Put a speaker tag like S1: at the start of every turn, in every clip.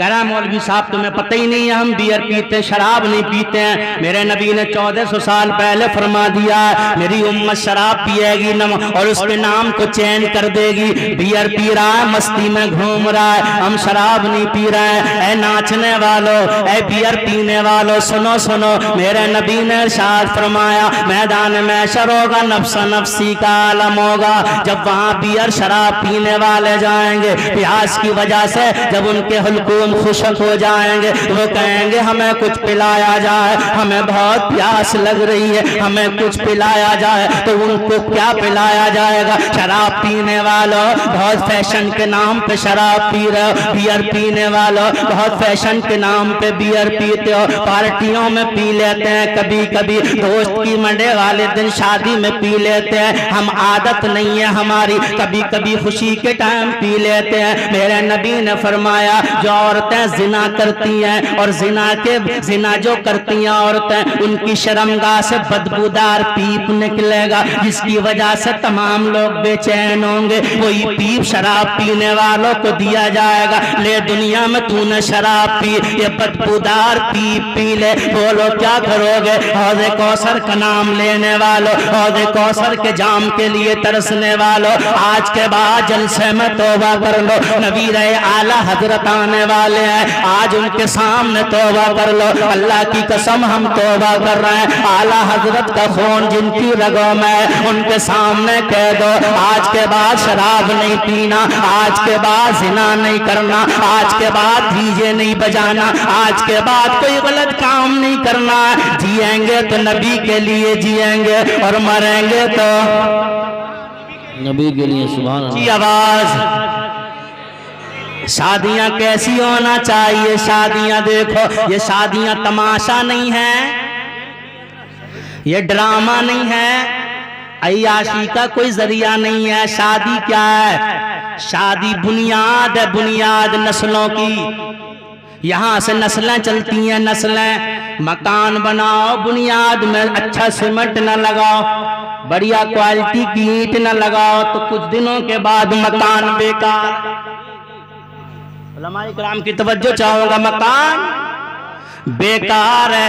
S1: کہہ رہا مولوی صاحب تمہیں پتہ ہی نہیں ہے ہم بیئر پیتے ہیں شراب نہیں پیتے ہیں. میرے نبی نے 1400 سال پہلے فرما دیا میری امت شراب پیے گی اور اس کے نام کو چین کر دے گی. بیئر پی رہا ہے مستی میں گھوم رہا ہے, ہم شراب نہیں پی رہے ہیں. اے ناچنے والوں, اے بیئر پینے والوں, سنو سنو, میرے نبی نے ارشاد فرمایا میدان محشر ہوگا نفس نفسی کا عالم ہوگا. جب وہاں بیئر شراب پینے والے جائیں گے پیاس کی وجہ سے, جب ان کے حلقوم خشک ہو جائیں گے وہ کہیں گے ہمیں کچھ پلایا جائے, ہمیں بہت پیاس لگ رہی ہے, ہمیں کچھ پلایا جائے. تو ان کو کیا پلایا جائے گا؟ شراب پینے والوں بہت فیشن کے نام پہ شراب پی رہے ہو, بیئر پینے والوں بہت فیشن کے نام پہ بیئر پیتے ہو, پارٹیوں میں پی لیتے ہیں, کبھی کبھی دوست کی منڈے والے دن شادی میں پی لیتے ہیں. ہم عادت نہیں ہے ہماری, کبھی کبھی خوشی کے ٹائم پی لیتے ہیں. میرے نبی نے فرمایا جو عورتیں زنا کرتی ہیں اور زنا جو کرتی ہیں عورتیں ان کی شرمگاہ سے بدبودار پیپ نکلے گا جس کی وجہ سے تمام لوگ بے چین ہوں گے. وہی پیپ شراب پینے والوں کو دیا جائے گا, لے دنیا میں تو نے شراب پی, یہ بدبودار پیپ پی لے. بولو کیا کرو گے؟ حوض کوثر کا نام لینے والوں, حوض کوثر کے جام کے لیے ترسنے والوں, آج کے بعد جلسے میں توبہ کر لو. نبی رہے اعلیٰ حضرت آنے والے ہیں, آج ان کے سامنے توبہ کر لو. اللہ کی قسم ہم توبہ کر رہے ہیں, اعلیٰ حضرت کا خون جن کی رگوں میں ان کے سامنے کہہ دو آج کے بعد شراب نہیں پینا, آج کے بعد زنا نہیں کرنا, آج کے بعد ڈیجے نہیں بجانا, آج کے بعد کوئی غلط کام نہیں کرنا. جیئیں گے تو نبی کے لیے جیئیں گے اور مریں گے تو
S2: نبی کے لیے. سبحان اللہ.
S1: کی آواز. شادیاں کیسی ہونا چاہیے؟ شادیاں دیکھو, یہ شادیاں تماشا نہیں ہے, یہ ڈرامہ نہیں ہے, عیاشی کا کوئی ذریعہ نہیں ہے. شادی کیا ہے؟ شادی بنیاد ہے, بنیاد نسلوں کی. یہاں سے نسلیں چلتی ہیں, نسلیں. مکان بناؤ بنیاد میں اچھا سیمنٹ نہ لگاؤ, بڑھیا کوالٹی کی اینٹ نہ لگاؤ تو کچھ دنوں کے بعد مکان بیکار. علماء کرام کی توجہ چاہوں گا, مکان بیکار ہے.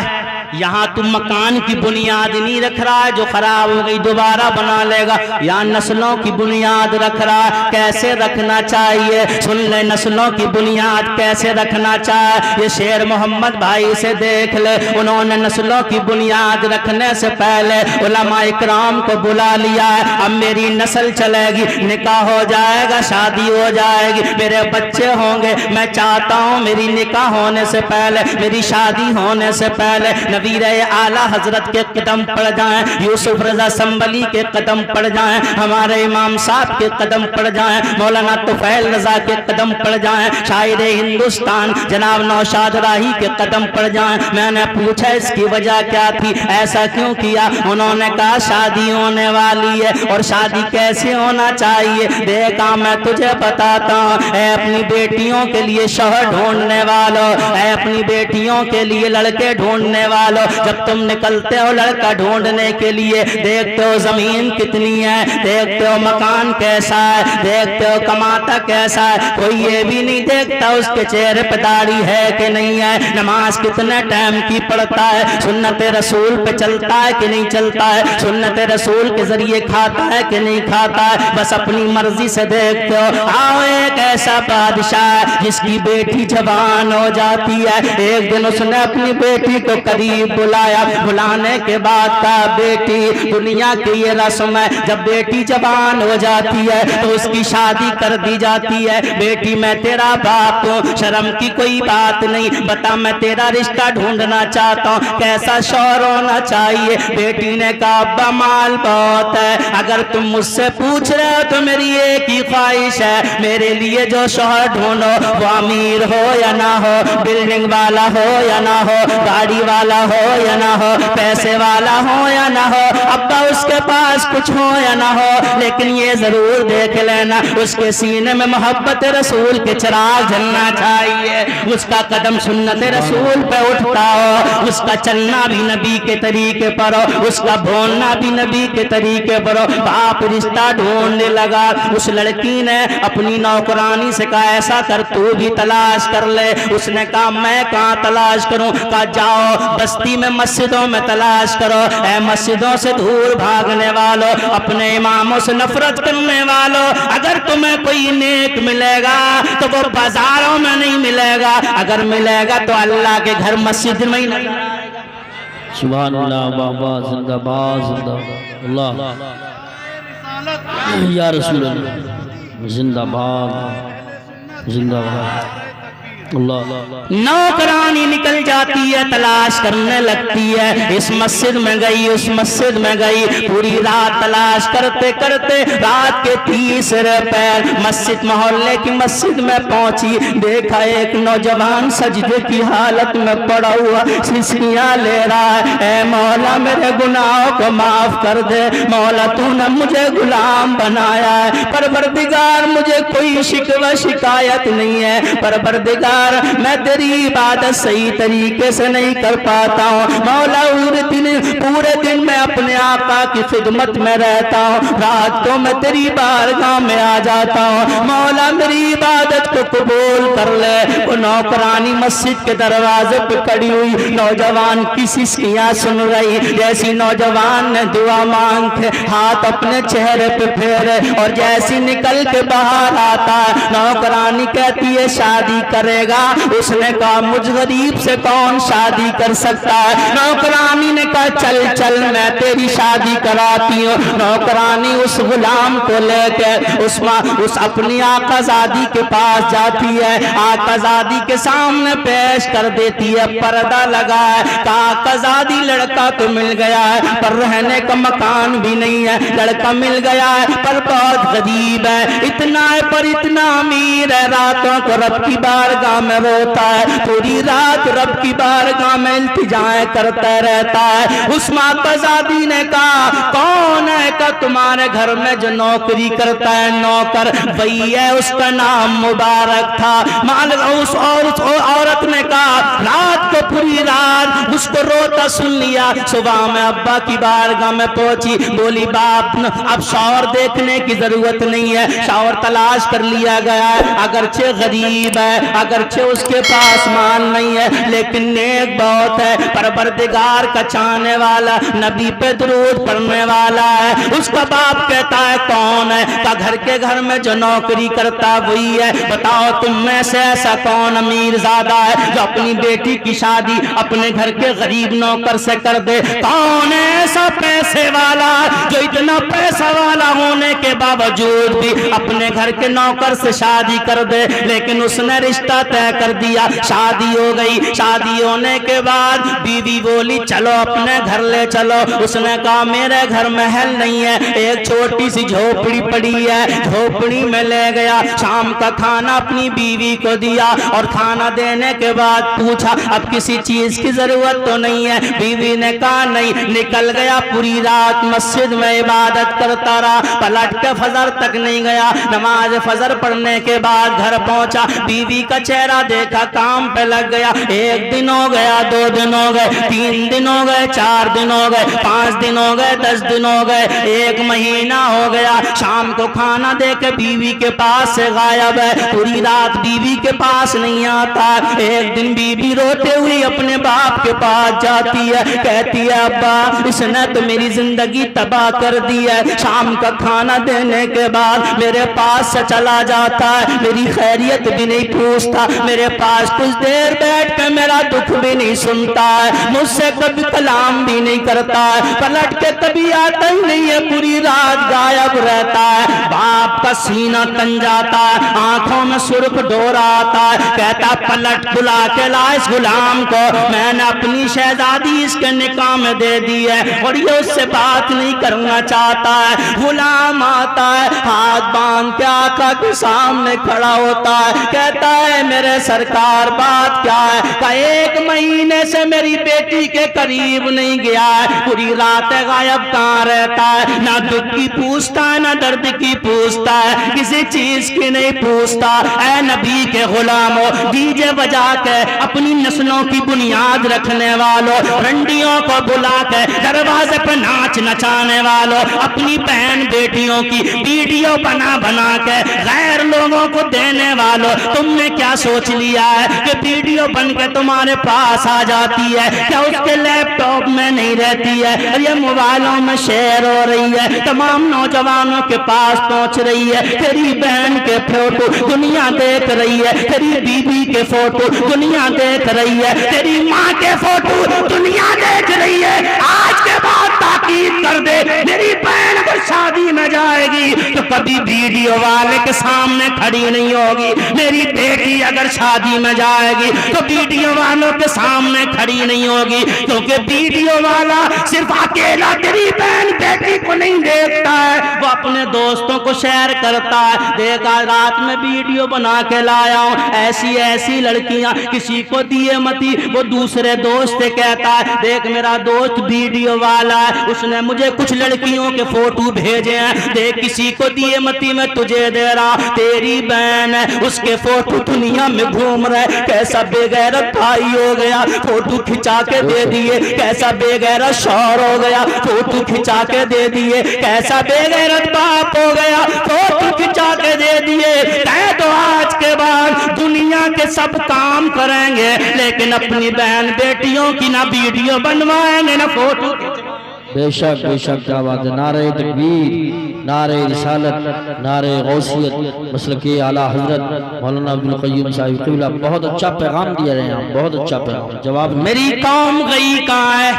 S1: یہاں تم مکان کی بنیاد نہیں رکھ رہا ہے, جو خراب ہو گئی دوبارہ بنا لے گا. یہاں نسلوں کی بنیاد رکھ رہا ہے. کیسے رکھنا چاہیے سن لے, نسلوں کی بنیاد کیسے رکھنا چاہیے. یہ شیر محمد بھائی سے دیکھ لے, انہوں نے نسلوں کی بنیاد رکھنے سے پہلے علماء اکرام کو بلا لیا ہے. اب میری نسل چلے گی, نکاح ہو جائے گا, شادی ہو جائے گی, میرے بچے ہوں گے. میں چاہتا ہوں میری نکاح ہونے سے پہلے, میری شادی ہونے سے پہلے نبی اعلیٰ حضرت کے قدم پڑ جائیں, یوسف رضا سنبلی کے قدم پڑ جائیں, ہمارے امام صاحب کے قدم پڑ جائیں, مولانا طفیل رضا کے قدم پڑ جائیں, شاعر ہندوستان جناب نوشاد راہی کے قدم پڑ جائیں. میں نے پوچھا اس کی وجہ کیا تھی, ایسا کیوں کیا؟ انہوں نے کہا شادی ہونے والی ہے اور شادی کیسے ہونا چاہیے. دیکھا میں تجھے بتاتا ہوں, اے اپنی بیٹیوں کے لیے شوہر ڈھونڈنے والوں, اے اپنی بیٹیوں کے لیے لڑکے ڈھونڈنے والوں, جب تم نکلتے ہو لڑکا ڈھونڈنے کے لیے, دیکھتے ہو زمین کتنی ہے, دیکھتے ہو مکان کیسا ہے, دیکھتے ہو کماتا کیسا ہے. کوئی یہ بھی نہیں دیکھتا اس کے چہرے پہ داڑھی ہے کہ نہیں ہے, نماز کتنے ٹائم کی پڑھتا ہے, سنت رسول پہ چلتا ہے کہ نہیں چلتا ہے, سنت رسول کے ذریعے کھاتا ہے کہ نہیں کھاتا ہے. بس اپنی مرضی سے دیکھتے ہو. آؤ ایک ایسا بادشاہ جس کی بیٹی جوان ہو جاتی ہے, ایک دن اس نے اپنی بیٹی کو قریب بلایا, بلانے کے بعد کہا بیٹی دنیا کی یہ رسم ہے, جب بیٹی جوان ہو جاتی ہے تو اس کی شادی کر دی جاتی ہے. بیٹی میں تیرا باپ ہوں, شرم کی کوئی بات نہیں, بتا میں تیرا رشتہ ڈھونڈنا چاہتا ہوں, کیسا شوہر ہونا چاہیے. بیٹی نے کہا ابا مال بہت ہے, اگر تم مجھ سے پوچھ رہے ہو تو میری ایک ہی خواہش ہے, میرے لیے جو شوہر ڈھونڈو وہ امیر ہو یا نہ ہو, بلڈنگ والا ہو یا نہ ہو, گاڑی والا ہو یا نہ ہو، پیسے والا ہو یا نہ ہو، ابا اس کے پاس کچھ ہو یا نہ ہو، لیکن یہ ضرور دیکھ لینا اس کے سینے میں محبت رسول کے چراغ جلنا چاہیے، اس کا قدم سنت رسول پہ اٹھتا ہو، اس کا چلنا بھی نبی کے طریقے پر ہو، اس کا بولنا بھی نبی کے طریقے پر ہو۔ باپ رشتہ ڈھونڈنے لگا، اس لڑکی نے اپنی نوکرانی سے کہا ایسا کر تو بھی تلاش کر لے، اس نے کہا میں کہاں تلاش کروں، کہا جاؤ بستی میں مسجدوں میں تلاش کرو، اے مسجدوں سے دور بھاگنے والوں، اپنے اماموں سے نفرت کرنے والوں، اگر تمہیں کوئی نیک ملے گا تو وہ بازاروں میں نہیں ملے گا، اگر ملے گا تو اللہ کے گھر مسجد میں ہی نہیں۔
S2: سبحان اللہ، بابا زندہ باد، زندہ اللہ یا رسول اللہ، زندہ باد، زندہ باد اللہ۔
S1: نوکرانی نکل جاتی ہے، تلاش کرنے لگتی ہے، اس مسجد میں گئی اس مسجد میں گئی، پوری رات تلاش کرتے کرتے رات کے تیسرے پہر مسجد محلے کی مسجد میں پہنچی، دیکھا ایک نوجوان سجدے کی حالت میں پڑا ہوا سسکیاں لے رہا ہے، اے مولا میرے گناہوں کو معاف کر دے، مولا تو نے مجھے غلام بنایا ہے، پروردگار مجھے کوئی شکوہ شکایت نہیں ہے، پروردگار میں تیری عبادت صحیح طریقے سے نہیں کر پاتا ہوں، مولا پورے دن میں اپنے آقا کی خدمت میں رہتا ہوں، رات کو میں تیری بارگاہ میں آ جاتا ہوں، مولا میری عبادت کو قبول کر لے۔ وہ نوکرانی مسجد کے دروازے پہ کھڑی ہوئی نوجوان کی سسکیاں سن رہی، جیسی نوجوان نے دعا مانگ کے ہاتھ اپنے چہرے پہ پھیرے اور جیسی نکل کے باہر آتا ہے، نوکرانی کہتی ہے شادی کرے گا، اس نے کہا مجھ غریب سے کون شادی کر سکتا ہے، نوکرانی نے کہا چل چل میں تیری شادی کراتی ہوں، نوکرانی اس غلام کو لے کے اس اپنی آقا زادی کے پاس جاتی ہے، آقا زادی کے سامنے پیش کر دیتی ہے، پردہ لگا ہے، کہا آقا زادی لڑکا تو مل گیا ہے پر رہنے کا مکان بھی نہیں ہے، لڑکا مل گیا ہے پر بہت غریب ہے، اتنا ہے پر اتنا امیر ہے، راتوں کو رب کی بارگاہ میں روتا ہے، پوری رات رب کی بارگاہ میں التجائیں کرتا رہتا ہے۔ اس آقا زادی نے کہا کون ہے کہ تمہارے گھر میں جو نوکری کرتا ہے نوکر، وہی ہے، اس کا نام مبارک تھا، اس عورت نے کہا رات کو پوری رات اس کو روتا سن لیا، صبح میں ابا کی بارگاہ میں پہنچی، بولی باپ اب شوہر دیکھنے کی ضرورت نہیں ہے، شوہر تلاش کر لیا گیا ہے، اگرچہ غریب ہے، اگرچہ اس کے پاس مال نہیں ہے لیکن نیک بہت ہے، پروردگار کا چاہنے والا، نبی پہ درود پڑھنے والا ہے۔ اس کا باپ کہتا ہے کون ہے، کہ گھر میں جو نوکری کرتا وہی ہے، بتاؤ تم میں سے ایسا کون امیر زادہ ہے جو اپنی بیٹی کی شادی اپنے گھر کے غریب نوکر سے کر دے، کون ہے ایسا پیسے والا جو اتنا پیسہ والا ہونے کے باوجود بھی اپنے گھر کے نوکر سے شادی کر دے، لیکن اس نے رشتہ طے کر دیا، شادی ہو گئی، شادی ہونے کے بعد بیوی بولی چلو اپنے گھر لے چلو، اس نے کہا میرے گھر محل نہیں ہے، ایک چھوٹی سی جھوپڑی پڑی ہے، جھوپڑی میں لے گیا، شام کا کھانا اپنی بیوی کو دیا اور کھانا دینے کے بعد پوچھا اب کسی چیز کی ضرورت تو نہیں ہے، بیوی نے کہا نہیں، نکل گیا، پوری رات مسجد میں عبادت کرتا رہا، پلٹ کے فجر تک نہیں گیا، نماز فجر پڑھنے کے بعد گھر پہنچا، بیوی کا چہرہ دیکھا، کام پہ لگ گیا، ایک دن ہو گیا، 2 دن ہو گئے، 3 دن ہو گئے، 4 دن ہو گئے، 5 دن ہو گئے، 10 دن ہو گئے، 1 مہینہ ہو گیا، شام کو کھانا دے کے بیوی کے پاس سے غائب ہے، پوری رات بیوی کے پاس نہیں آتا، ایک دن بیوی روتے ہوئی اپنے باپ کے پاس جاتی ہے، کہتی ہے ابا اس نے تو میری زندگی تباہ کر دی ہے، شام کا کھانا دینے کے بعد میرے پاس سے چلا جاتا ہے، میری خیریت بھی نہیں پوچھتا، میرے پاس کچھ دیر بیٹھ کے میرا دکھ بھی نہیں سنتا ہے، مجھ سے کبھی کلام بھی نہیں کرتا ہے، پلٹ کے کبھی آتا ہی نہیں ہے، پوری رات غائب رہتا ہے، باپ کا سینہ تن جاتا ہے، آنکھوں میں سرخ ڈور آتا ہے، کہتا پلٹ بلا کے لا اس غلام کو، میں نے اپنی شہزادی اس کے نکاح میں دے دی ہے اور یہ اس سے بات نہیں کرنا چاہتا ہے، غلام آتا ہے، ہاتھ ہاتھ باندھ کے آقا کے سامنے کھڑا ہوتا ہے، کہتا ہے میرے سرکار بات کیا ہے؟ کہ 1 مہینے سے میری بیٹی کے قریب نہیں گیا ہے، پوری رات غائب کہاں رہتا ہے، نہ دکھ کی پوچھتا ہے نہ درد کی پوچھتا ہے، کسی چیز کی نہیں پوچھتا۔ اے نبی کے غلاموں، ڈیجے بجا کے اپنی نسلوں کی بنیاد رکھنے والوں، رنڈیوں کو بلا کے دروازے پہ ناچ نچانے والوں، اپنی بہن بیٹیوں کی ویڈیو بنا بنا کے غیر لوگوں کو دینے والوں، تم نے کیا سوچ لیا ہے کہ ویڈیو بن کے تمہارے پاس آ جاتی ہے؟ کیا اس کے لیپ ٹاپ میں نہیں رہتی ہے؟ یہ موبائلوں میں شیئر ہو رہی ہے، تمام نوجوانوں کے پاس پہنچ رہی ہے۔ تیری بہن کے فوٹو دنیا دیکھ رہی ہے، تیری بیوی کے فوٹو دنیا دیکھ رہی ہے، تیری ماں کے فوٹو دنیا دیکھ رہی ہے۔ آج کے بعد تاکید کر دے، میری بہن اگر شادی میں جائے گی تو کبھی ویڈیو والے کے سامنے کھڑی نہیں ہوگی، میری بیٹی اگر شادی میں جائے گی تو ویڈیو والوں کے سامنے کھڑی نہیں ہوگی، کیونکہ ویڈیو والا صرف اکیلا تیری بہن بیٹی کو نہیں دیکھتا ہے، وہ اپنے دوستوں کو شیئر کرتا ہے۔ دیکھا رات میں ویڈیو بنا کے لایا ہوں، ایسی ایسی لڑکیاں، کسی کو دیے متی، وہ دوسرے دوست سے کہتا ہے دیکھ میرا دوست ویڈیو والا ہے، اس نے مجھے کچھ لڑکیوں کے فوٹو بھیجے ہیں، دیکھ کسی کو دیے متی میں تجھے دے رہا، تیری بہن ہے اس کے فوٹو دنیا میں گھوم رہے۔ کیسا بے غیرت بھائی ہو گیا، فوٹو کھچا کے دے دیے، کیسا بے غیرت شوہر ہو گیا، فوٹو کھچا کے دے دیے، کیسا بے غیرت باپ ہو گیا، فوٹو کھچا کے دے دیے۔ کہہ دو آج کے بعد دنیا کے سب کام کریں گے لیکن اپنی بہن بیٹیوں کی نہ ویڈیو بنوائیں گے نہ فوٹو۔
S2: بے شک کیا بات ہے۔ نعرہ تکبیر، نعرہ رسالت، نعرہ غوثیت، مسلک اعلیٰ حضرت مولانا عبدالقیوم صاحب قبلہ، بہت اچھا پیغام دیا رہے ہیں، بہت اچھا پیغام۔ جواب
S1: میری قوم گئی کہاں ہے؟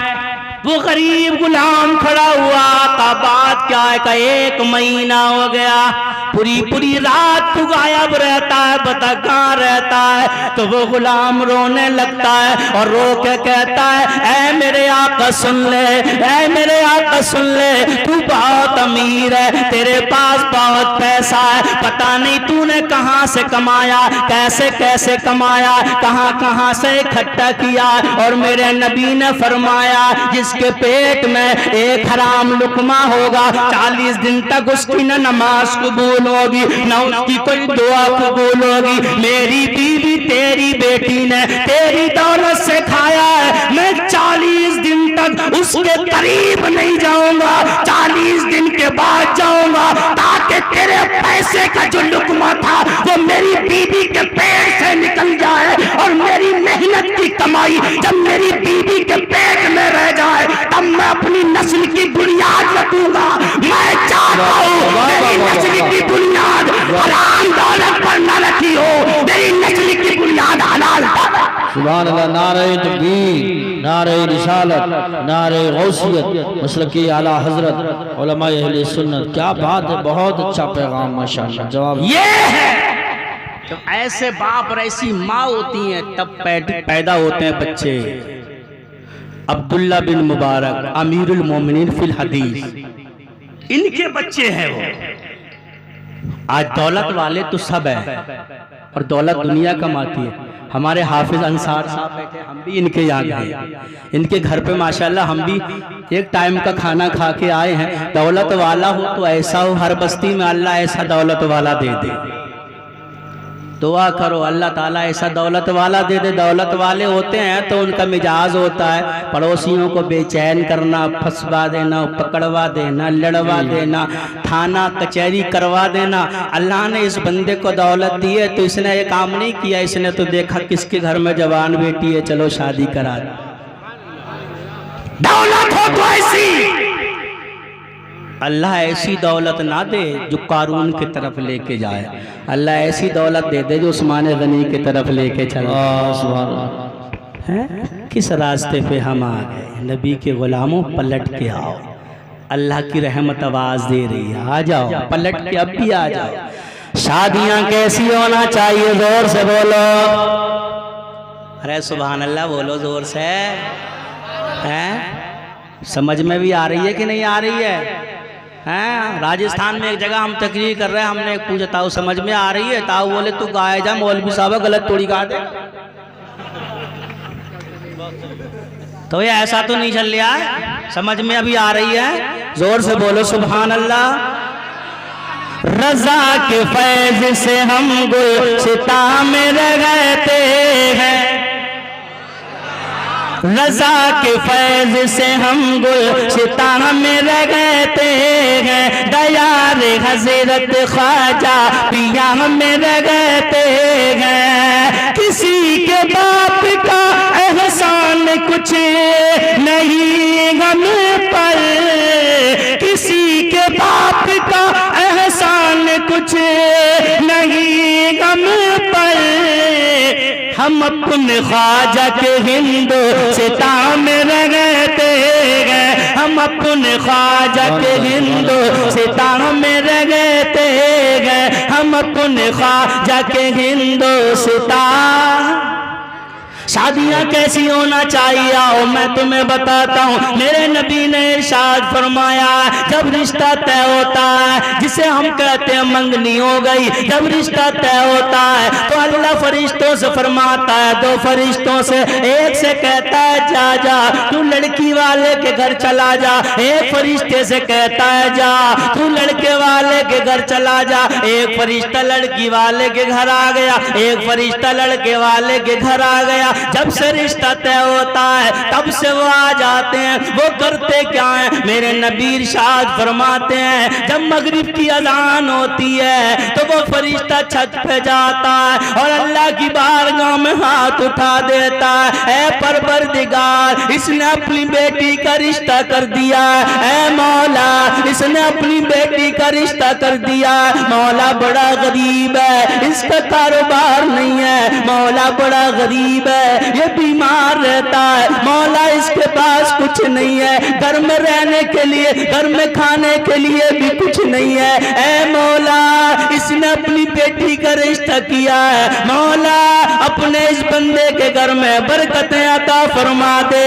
S1: وہ غریب غلام کھڑا ہوا، کا بات کیا ہے؟ کہ 1 مہینہ ہو گیا، پوری رات تو غائب رہتا ہے، بتا کہاں رہتا ہے؟ تو وہ غلام رونے لگتا ہے اور رو کے کہتا ہے اے میرے آقا سن لے، اے میرے آقا سن لے، تو بہت امیر ہے، تیرے پاس بہت پیسہ ہے، پتہ نہیں تو نے کہاں سے کمایا، کیسے کیسے کمایا، کہاں کہاں سے اکٹھا کیا، اور میرے نبی نے فرمایا جس کے پیٹ میں ایک حرام لقمہ ہوگا 40 دن تک اس کی نہ نماز قبول ہوگی نہ اس کی کوئی دعا قبول ہوگی۔ میری بیوی تیری بیٹی نے تیری دولت سے کھایا ہے، میں 40 دن تک اس کے قریب نہیں جاؤں گا، 40 دن کے بعد جاؤں گا تاکہ تیرے پیسے کا جو لقمہ تھا وہ میری بیوی کے پیٹ سے نکل جائے، اور میری محنت کی کمائی جب میری بیوی کے پیٹ میں رہ جائے تب میں اپنی نسل کی بنیاد رکھوں گا۔ میں چاہتا ہوں میری نسل کی بنیاد حرام دولت پر نہ رکھی ہو، میری نسل کی بنیاد حلال دولت۔
S2: سبحان اللہ۔ نعرہ تکبیر، نعرہ رسالت، نعرہ غوثیت، مسلک اعلیٰ حضرت علماء اہل سنت، کیا بات ہے، بہت اچھا پیغام ماشاءاللہ۔ جواب
S1: یہ ہے جب ایسے باپ اور ایسی ماں ہوتی ہیں تب پیدا ہوتے ہیں بچے۔ عبداللہ بن مبارک امیر المومنین فی الحدیث، ان کے بچے ہیں وہ۔ آج دولت والے تو سب ہیں اور دولت دنیا کماتی ہے۔ ہمارے حافظ انصار صاحب بیٹھے، ہم بھی ان کے یہاں گئے، ان کے گھر پہ ماشاءاللہ ہم بھی ایک ٹائم کا کھانا کھا کے آئے ہیں۔ دولت والا ہو تو ایسا ہو، ہر بستی میں اللہ ایسا دولت والا دے دے۔ دعا کرو اللہ تعالیٰ ایسا دولت والا دے دے۔ دولت والے ہوتے ہیں تو ان کا مزاج ہوتا ہے پڑوسیوں کو بے چین کرنا، پھنسوا دینا، پکڑوا دینا، لڑوا دینا، تھانہ کچہری کروا دینا۔ اللہ نے اس بندے کو دولت دی ہے تو اس نے یہ کام نہیں کیا، اس نے تو دیکھا کس کے گھر میں جوان بیٹی ہے، چلو شادی کرا دیں۔ دولت ہو تو ایسی، اللہ ایسی دولت نہ دے جو قارون کی طرف لے کے جائے، اللہ ایسی دولت دے دے جو عثمان غنی کی طرف لے کے چلے۔
S2: سبحان اللہ۔
S1: کس راستے پہ ہم آ گئے؟ نبی کے غلاموں پلٹ کے آؤ، اللہ کی رحمت آواز دے رہی ہے، آ جاؤ پلٹ کے، اب بھی آ جاؤ۔ شادیاں کیسی ہونا چاہیے؟ زور سے بولو، ارے سبحان اللہ بولو زور سے۔ سمجھ میں بھی آ رہی ہے کہ نہیں آ رہی ہے؟ راجستھان میں ایک جگہ ہم تقریر کر رہے ہیں، ہم نے ایک پوچھا تاؤ سمجھ میں آ رہی ہے؟ تاؤ بولے تو گائے جا مولوی صاحب غلط توڑی گا دے. تو یہ ایسا تو نہیں چل رہا ہے، سمجھ میں ابھی آ رہی ہے؟ زور سے بولو سبحان اللہ. رضا کے فیض سے ہم گلشتہ میں رہتے ہیں، رضا کے فیض سے ہم گلشتہ میں رہتے ہیں، دیار حضرت خواجہ پیا میں رہتے ہیں. کسی کے باپ کا احسان کچھ نہیں ہم پر، کسی کے باپ کا احسان کچھ نہیں ہم پر، ہم اپنے خواجہ کے ہندوستان میں رہتے ہیں، ہم اپنے خواجہ کے ہندوستان میں رہتے ہیں، ہم اپنے خواجہ کے ہندوستان. شادیاں کیسی ہونا چاہیے آؤ میں تمہیں بتاتا ہوں. میرے نبی نے ارشاد فرمایا جب رشتہ طے ہوتا ہے، جسے ہم کہتے ہیں منگنی ہو گئی، جب رشتہ طے ہوتا ہے تو اللہ فرشتوں سے فرماتا ہے، دو فرشتوں سے، ایک سے کہتا ہے جا جا تو لڑکی والے کے گھر چلا جا، ایک فرشتے سے کہتا ہے جا تو لڑکے والے کے گھر چلا جا. ایک فرشتہ لڑکی والے کے گھر آ گیا، ایک فرشتہ لڑکے والے کے گھر آ گیا. جب سے رشتہ طے ہوتا ہے تب سے وہ آ جاتے ہیں. وہ کرتے کیا ہیں؟ میرے نبی ارشاد فرماتے ہیں جب مغرب کی اذان ہوتی ہے تو وہ فرشتہ چھت پہ جاتا ہے اور اللہ کی بارگاہ میں ہاتھ اٹھا دیتا ہے، اے پروردگار اس نے اپنی بیٹی کا رشتہ کر دیا ہے، اے مولا اس نے اپنی بیٹی کا رشتہ کر دیا ہے. مولا بڑا غریب ہے، اس کا کاروبار نہیں ہے، مولا بڑا غریب ہے، یہ بیمار رہتا ہے، مولا اس کے پاس کچھ نہیں ہے، گھر میں رہنے کے لیے، گھر میں کھانے کے لیے بھی کچھ نہیں ہے، اے مولا اس نے اپنی بیٹی کا رشتہ کیا ہے، مولا اپنے اس بندے کے گھر میں برکتیں عطا فرما دے.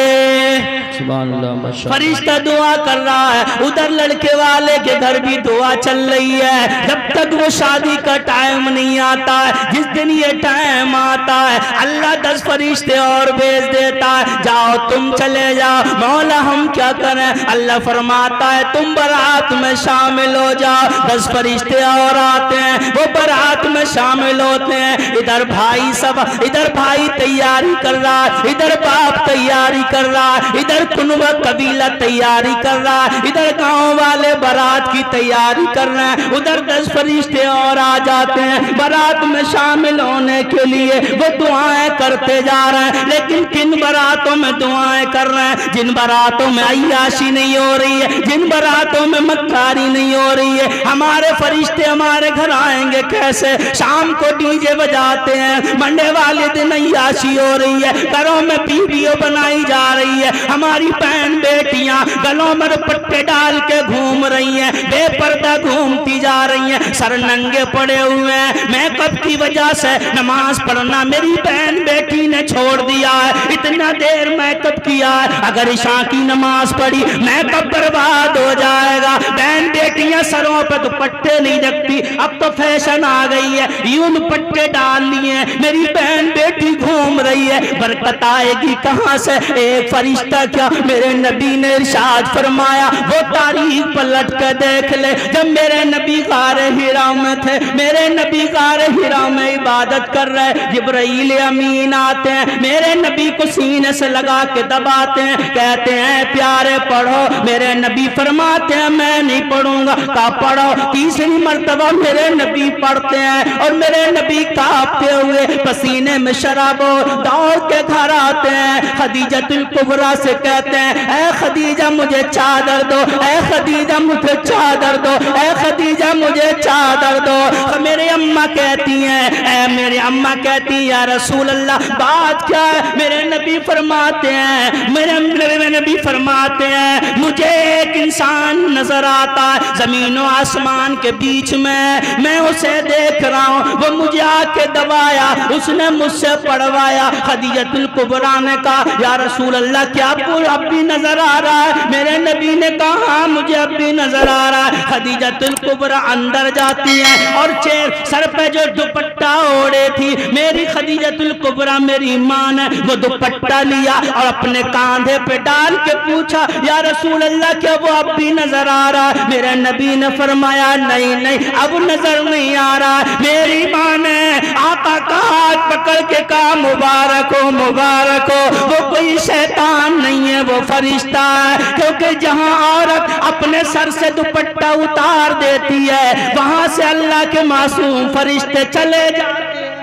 S2: سبحان اللہ.
S1: فرشتہ دعا کر رہا ہے، ادھر لڑکے والے کے گھر بھی دعا چل رہی ہے. جب تک وہ شادی کا ٹائم نہیں آتا ہے، جس دن یہ ٹائم آتا ہے اللہ 10 فرشتے اور بھیج دیتا ہے، جاؤ تم چلے جاؤ. مولا ہم کیا کریں؟ اللہ فرماتا ہے تم برات میں شامل ہو جاؤ. 10 فرشتے اور آتے ہیں، وہ برات میں شامل ہوتے ہیں. ادھر بھائی سب، ادھر بھائی تیاری کر رہا ہے، ادھر باپ تیاری کر رہا ہے، ادھر کنوہ قبیلہ تیاری کر رہا ہے، ادھر گاؤں والے برات کی تیاری کر رہے ہیں. ادھر 10 فرشتے اور آ جاتے ہیں برات میں شامل ہونے کے لیے. وہ دعائیں کرتے جا رہے ہیں، لیکن کن براتوں میں دعائیں کر رہے ہیں؟ جن براتوں میں عیاشی نہیں ہو رہی ہے، جن براتوں میں مکاری نہیں ہو رہی ہے. ہمارے فرشتے ہمارے گھر آئیں گے کیسے؟ شام کو ڈی جے بجاتے ہیں، منڈے والے دن عیاشی ہو رہی ہے، گھروں میں ویڈیو بنائی جا رہی ہے، ہماری بہن بیٹیاں گلوں میں دوپٹے ڈال کے گھوم رہی ہیں، بے پردہ گھومتی جا رہی ہیں، سر ننگے پڑے ہوئے ہیں. میک اپ کی وجہ سے نماز پڑھنا میری بہن بیٹی نے چھوڑ دیا ہے. اتنا دیر میک اپ کیا ہے، اگر عشاء کی نماز پڑھی میک اپ برباد ہو جائے گا. بہن بیٹیاں سروں پہ دوپٹے نہیں رکھتی، اب تو فیشن آ گئی ہے، یوں دوپٹے ڈال لیے. میری بہن بیٹی گھوم رہی ہے، برکت آئے گی کہاں سے؟ ایک فرشتہ کیا، میرے نبی نے ارشاد فرمایا وہ تاریخ پلٹ کے دیکھ لے. جب میرے نبی غار ہرا میں تھے، میرے نبی غار ہرا میں عبادت کر رہے، جبرائیل امین آتے ہیں، میرے نبی کو سینے سے لگا کے دباتے ہیں، کہتے ہیں پیارے پڑھو. میرے نبی فرماتے ہیں میں نہیں پڑھوں گا. کہا پڑھو. تیسری مرتبہ میرے نبی پڑھتے ہیں اور میرے نبی کانپتے ہوئے پسینے میں شرابو دوڑ کے گھر آتے ہیں. خدیجہ الکبریٰ سے کہتے ہیں اے خدیجہ مجھے چادر دو، اے خدیجہ مجھے چادر دو، اے خدیجہ مجھے چادر دو. میری اماں کہتی ہیں، اے میری اماں کہتی ہیں یا رسول اللہ بات کیا ہے؟ میرے نبی فرماتے ہیں، میرے نبی فرماتے ہیں مجھے ایک انسان نظر آتا ہے زمین و آسمان کے بیچ میں، ہے، میں اسے دیکھ رہا ہوں، وہ مجھے آ کے دبایا، اس نے مجھ سے پڑھوایا۔ خدیجۃ الکبریٰ نے کہا یا رسول اللہ کیا آپ کو اب بھی نظر آ رہا ہے؟ میرے نبی نے کہا ہاں مجھے اب بھی نظر آ رہا ہے۔ خدیجۃ الکبریٰ اندر جاتی ہیں اور سر پہ جو دوپٹہ اوڑے تھی میری خدیجۃ الکبریٰ میری ماں نے وہ دوپٹہ لیا اور اپنے کاندھے پہ ڈال کے پوچھا یا رسول اللہ کیا وہ اب بھی نظر آ رہا ہے؟ میرے نبی نے فرمایا نہیں نہیں اب نظر نہیں آ رہا ہے۔ میری ماں نے آقا کا ہاتھ پکڑ کے کہا مبارک ہو مبارک ہو، وہ کوئی شیطان نہیں ہے وہ فرشتہ ہے، کیونکہ جہاں عورت اپنے سر سے دوپٹہ اتار دیتی ہے وہاں سے اللہ کے معصوم فرشتے چلے جاتے ہیں۔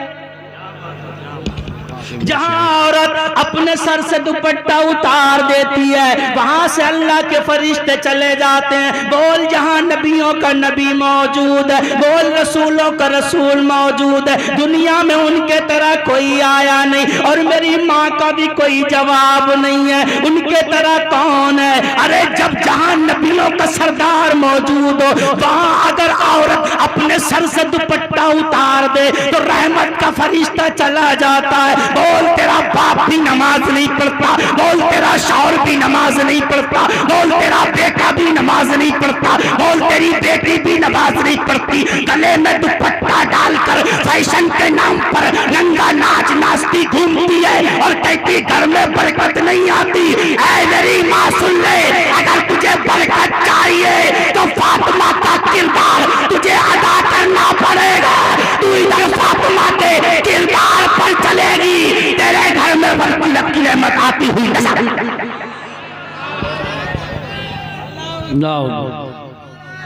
S1: جہاں عورت اپنے سر سے دوپٹہ اتار دیتی ہے وہاں سے اللہ کے فرشتے چلے جاتے ہیں۔ بول جہاں نبیوں کا نبی موجود ہے، بول رسولوں کا رسول موجود ہے، دنیا میں ان کے طرح کوئی آیا نہیں اور میری ماں کا بھی کوئی جواب نہیں ہے ان کے طرح کون ہے؟ ارے جب جہاں نبیوں کا سردار موجود ہو وہاں اگر عورت اپنے سر سے دوپٹہ اتار دے تو رحمت کا فرشتہ چلا جاتا ہے۔ بول تیرا باپ بھی نماز نہیں پڑھتا، بول تیرا شوہر بھی نماز نہیں پڑھتا، بول تیرا بیٹا بھی نماز نہیں پڑھتا، بول تیری بیٹی بھی نماز نہیں پڑھتی، گلے میں دوپٹہ ڈال کر فیشن کے نام پر ننگا ناچ ناچتی گھومتی ہے اور کہتی گھر میں برکت نہیں آتی۔ اے میری ماں سن لے، اگر تجھے برکت چاہیے تو فاطمہ کا کردار تجھے ادا کرنا پڑے گا۔ تو ادھر فاطمہ کے کردار پر چلے گی، تیرے گھر میں برکت کی رحمت آتی ہوئی نظر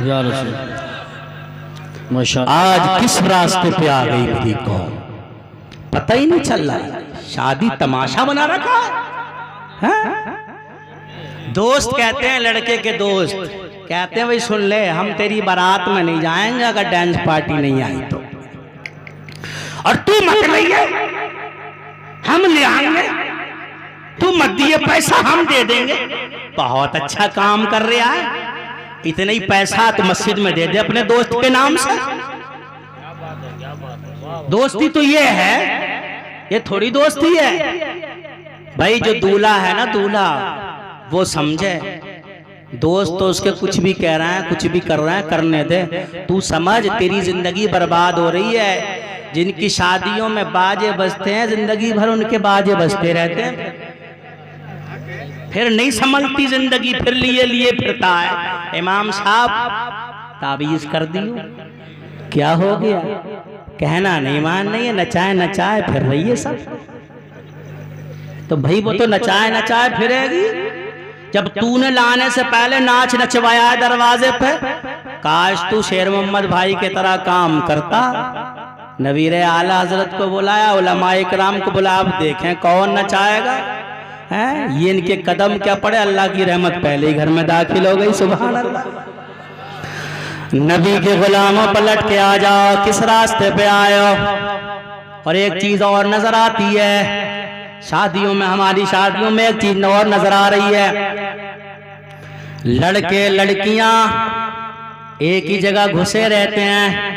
S2: یا رسول ماشاءاللہ۔
S1: آج کس راستے پہ آ گئی میری قوم پتہ ہی نہیں چل رہا۔ شادی تماشا بنا رکھا ہے۔ دوست کہتے ہیں لڑکے کے دوست کہتے ہیں بھائی سن لے ہم تیری بارات میں نہیں جائیں گے اگر ڈانس پارٹی نہیں آئی تو، اور تو مت لئیے ہم لے آئیں گے، تو مت دیے پیسہ ہم دے دیں گے۔ بہت اچھا کام کر رہا ہے، اتنا ہی پیسہ تو مسجد میں دے دے اپنے دوست کے نام سے۔ دوستی تو یہ ہے، یہ تھوڑی دوستی ہے بھائی۔ جو دولہا ہے نا دولہا وہ سمجھے، دوست تو اس کے کچھ بھی کہہ رہا ہے کچھ بھی کر رہا ہے کرنے دے، تو سمجھ تیری زندگی برباد ہو رہی ہے۔ جن کی شادیوں میں باجے بجتے ہیں زندگی بھر ان کے باجے بجتے رہتے ہیں، پھر نہیں سنبھلتی زندگی، پھر لیے پھرتا ہے۔ امام صاحب تعویذ کر دی کیا ہو گیا؟ کہنا نہیں مان نہیں ہے، نچائے نچائے پھر رہی ہے سب۔ تو بھائی وہ تو نچائے نچائے پھرے گی، جب تو نے لانے سے پہلے ناچ نچوایا ہے دروازے پہ۔ کاش تو شیر محمد بھائی کے طرح کام کرتا، نویر اعلیٰ حضرت کو بلایا، علماء اکرام کو بلا، اب دیکھیں کون نچائے گا۔ یہ ان کے قدم کیا پڑے، اللہ کی رحمت پہلے ہی گھر میں داخل ہو گئی۔ سبحان اللہ۔ نبی کے غلاموں پلٹ کے آ جاؤ، کس راستے پہ آئے ہو؟ اور ایک چیز اور نظر آتی ہے شادیوں میں، ہماری شادیوں میں ایک چیز اور نظر آ رہی ہے، لڑکے لڑکیاں ایک ہی جگہ گھسے رہتے ہیں،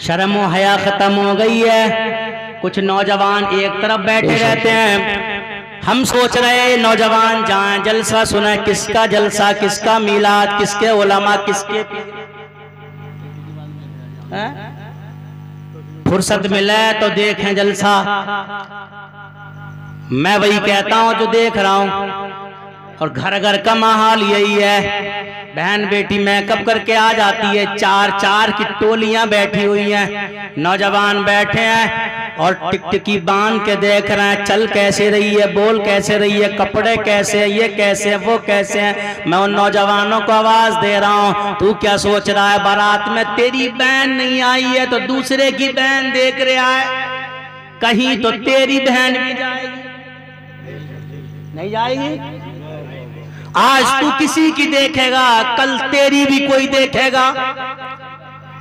S1: شرم و حیا ختم ہو گئی ہے، کچھ نوجوان ایک طرف بیٹھے رہتے ہیں۔ ہم سوچ رہے ہیں نوجوان جائیں جلسہ سنیں، کس کا جلسہ، کس کا میلاد، کس کے علماء، کس کے فرصت ملے تو دیکھیں جلسہ۔ میں وہی کہتا ہوں جو دیکھ رہا ہوں، اور گھر گھر کا ماحول یہی ہے، بہن بیٹی میک اپ کر کے آ جاتی ہے، چار چار کی ٹولیاں بیٹھی ہوئی ہیں، نوجوان بیٹھے ہیں اور ٹک ٹکی باندھ کے دیکھ رہے ہیں، چل کیسے رہی ہے، بول کیسے رہی ہے، کپڑے کیسے ہیں، یہ کیسے ہیں، وہ کیسے ہیں۔ میں ان نوجوانوں کو آواز دے رہا ہوں، تو کیا سوچ رہا ہے بارات میں تیری بہن نہیں آئی ہے تو دوسرے کی بہن دیکھ رہا ہے، کہیں تو تیری بہن بھی جائے گی، نہیں جائے گی؟ آج تو کسی کی دیکھے گا، کل تیری بھی کوئی دیکھے گا۔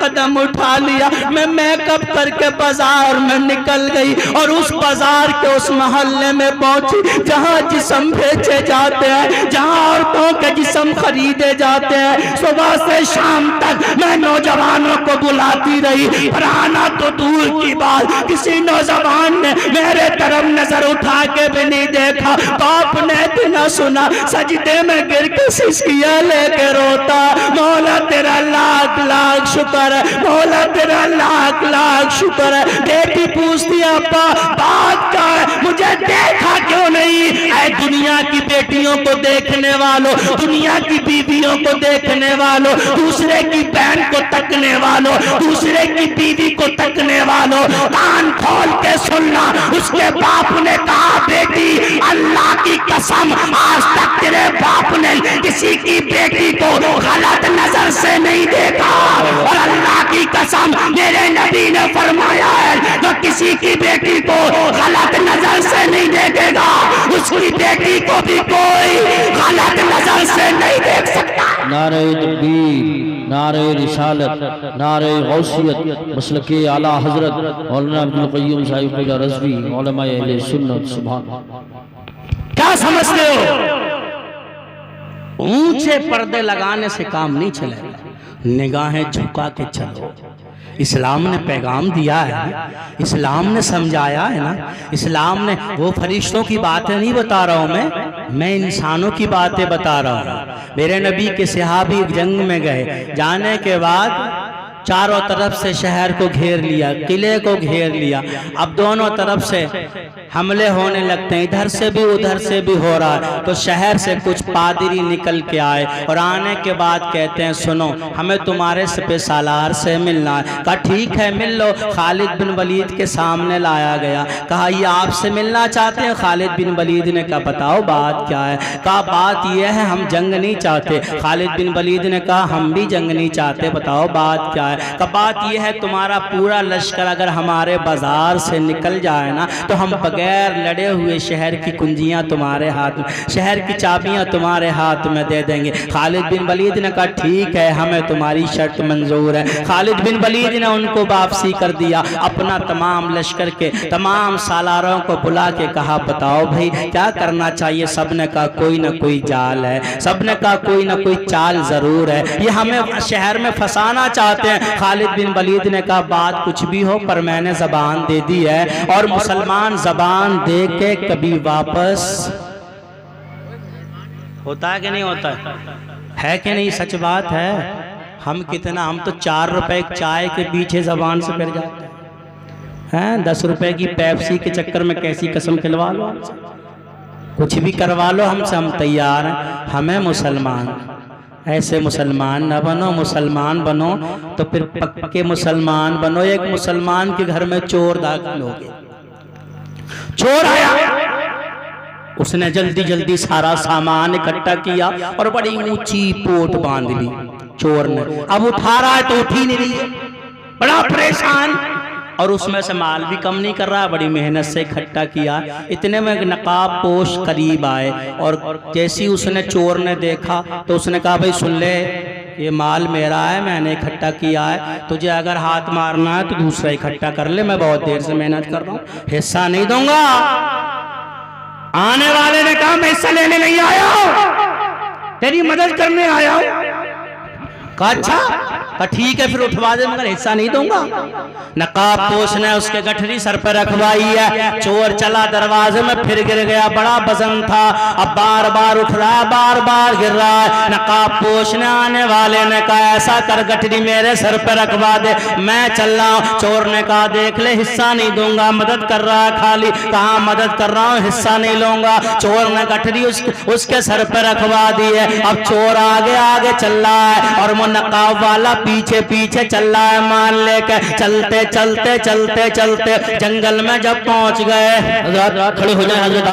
S1: قدم اٹھا لیا، میں میک اپ کر کے بازار میں نکل گئی اور اس بازار کے اس محلے میں پہنچی جہاں جسم بیچے جاتے ہیں، جہاں عورتوں کے جسم خریدے جاتے ہیں۔ صبح سے شام تک میں نوجوانوں کو بلاتی رہی، پر آنا تو دور کی بات، کسی نوجوان نے میرے طرف نظر اٹھا کے بھی نہیں دیکھا۔ باپ نے اتنا سنا، سجدے میں گر کے سسکیاں لے کے روتا، مولا تیرا لاکھ لاکھ شکر ہے، مولا تیرا لاکھ لاکھ شکر ہے۔ بیٹی پوچھتی ابا بات کیا ہے، مجھے دیکھا کیوں نہیں؟ اے دنیا کی بیٹیوں کو دیکھنے والوں، دنیا کی بیویوں کو دیکھنے والوں، دوسرے کی بہن کو تکنے والوں، دوسرے کی بیوی کو تکنے والوں، کان کھول کے سننا۔ اس کے باپ نے کہا بیٹی اللہ کی قسم آج تک تیرے باپ نے کسی کی بیٹی کو غلط نظر سے نہیں دیکھا، اور اللہ کی قسم میرے نبی نے فرمایا ہے جو کسی کی بیٹی کو غلط نظر سے نہیں دیکھے گا اس کی بیٹی کو بھی کوئی غلط نظر سے نہیں دیکھ سکتا۔
S2: نعرہ تکبیر، نعرہ رسالت، نعرہ غوثیت، مسلک اعلیٰ حضرت مولانا عبدالقیوم صاحب قبلہ رضوی، علماء اہل سنت، سبحان اللہ۔
S1: کیا سمجھتے ہو؟ اونچے پردے لگانے سے کام نہیں چلے گا، نگاہیں جھکا کے چلو۔ اسلام نے پیغام دیا ہے، اسلام نے سمجھایا ہے نا، اسلام نے وہ فرشتوں کی باتیں نہیں بتا رہا ہوں میں انسانوں کی باتیں بتا رہا ہوں۔ میرے نبی کے صحابی ایک جنگ میں گئے، جانے کے بعد چاروں طرف سے شہر کو گھیر لیا، قلعے کو گھیر لیا، اب دونوں طرف سے حملے ہونے لگتے ہیں، ادھر سے بھی ادھر سے بھی ہو رہا ہے۔ تو شہر سے کچھ پادری نکل کے آئے اور آنے کے بعد کہتے ہیں سنو ہمیں تمہارے سپہ سالار سے ملنا ہے۔ کہا ٹھیک ہے مل لو۔ خالد بن ولید کے سامنے لایا گیا، کہا یہ آپ سے ملنا چاہتے ہیں؟ خالد بن ولید نے کہا بتاؤ بات کیا ہے؟ کہا بات یہ ہے ہم جنگ نہیں چاہتے۔ خالد بن ولید نے کہا ہم بھی جنگ نہیں چاہتے، بتاؤ بات کیا ہے؟ کہ بات یہ ہے تمہارا پورا لشکر اگر ہمارے بازار سے نکل جائے نا تو ہم بغیر لڑے ہوئے شہر کی کنجیاں تمہارے ہاتھ میں، شہر کی چابیاں تمہارے ہاتھ میں دے دیں گے۔ خالد بن ولید نے کہا ٹھیک ہے ہمیں تمہاری شرط منظور ہے۔ خالد بن ولید نے ان کو واپسی کر دیا، اپنا تمام لشکر کے تمام سالاروں کو بلا کے کہا بتاؤ بھائی کیا کرنا چاہیے؟ سب نے کہا کوئی نہ کوئی جال ہے، سب نے کہا کوئی نہ کوئی چال ضرور ہے، یہ ہمیں شہر میں پھنسانا چاہتے ہیں۔ خالد بن ولید نے کہا بات کچھ بھی ہو پر میں نے زبان دے دی ہے، اور مسلمان زبان دے کے کبھی واپس ہوتا ہے کہ نہیں ہوتا ہے کہ نہیں؟ سچ بات ہے۔ ہم کتنا، ہم تو 4 روپے چائے کے پیچھے زبان سے پھر جاتے ہیں، 10 روپے کی پیپسی کے چکر میں کیسی قسم کھلوا لو، کچھ بھی کروا لو ہم سے، ہم تیار ہیں۔ ہمیں مسلمان ایسے مسلمان نہ بنو، مسلمان بنو تو پھر پکے مسلمان بنو۔ ایک مسلمان کے گھر میں چور داخل ہو گئے، چور آیا، اس نے جلدی جلدی سارا سامان اکٹھا کیا اور بڑی اونچی پوٹ باندھ لی چور نے۔ اب اٹھا رہا ہے تو اٹھ ہی نہیں رہی ہے، بڑا پریشان، اور اس میں سے مال بھی کم نہیں کر رہا، بڑی محنت سے اکٹھا کیا۔ اتنے میں ایک نقاب پوش قریب آئے اور جیسی اس نے چور نے دیکھا تو اس نے کہا بھائی سن لے یہ مال میرا ہے، میں نے اکٹھا کیا ہے، تجھے اگر ہاتھ مارنا ہے تو دوسرا اکٹھا کر لے، میں بہت دیر سے محنت کر رہا ہوں، حصہ نہیں دوں گا۔ آنے والے نے کہا میں حصہ لینے نہیں آیا ہوں، تیری مدد کرنے آیا ہوں۔ کہا اچھا، کہا ٹھیک ہے پھر اٹھوا دے مگر حصہ نہیں دوں گا۔ نقاب پوش نے اس کے گٹھری سر پر رکھوائی ہے، چور چلا دروازے میں پھر گر گیا، بڑا وزن تھا، اب بار بار اٹھ رہا ہے، بار بار گر رہا ہے۔ نقاب پوش نے آنے والے نے کہا ایسا کر گٹھری میرے سر پر رکھوا دے، میں چل رہا ہوں۔ چور نے کہا دیکھ لے حصہ نہیں دوں گا، مدد کر رہا ہے خالی، کہاں مدد کر رہا ہوں حصہ نہیں لوں گا۔ چور نے گٹھری اس کے سر پر رکھوا دی ہے، اب چور آگے آگے چل رہا ہے اور وہ نقاب والا پیچھے پیچھے چل رہا ہے مان لے کے۔ چلتے چلتے چلتے چلتے جنگل میں جب پہنچ گئے، حضرات کھڑے ہو جائیں حضرت۔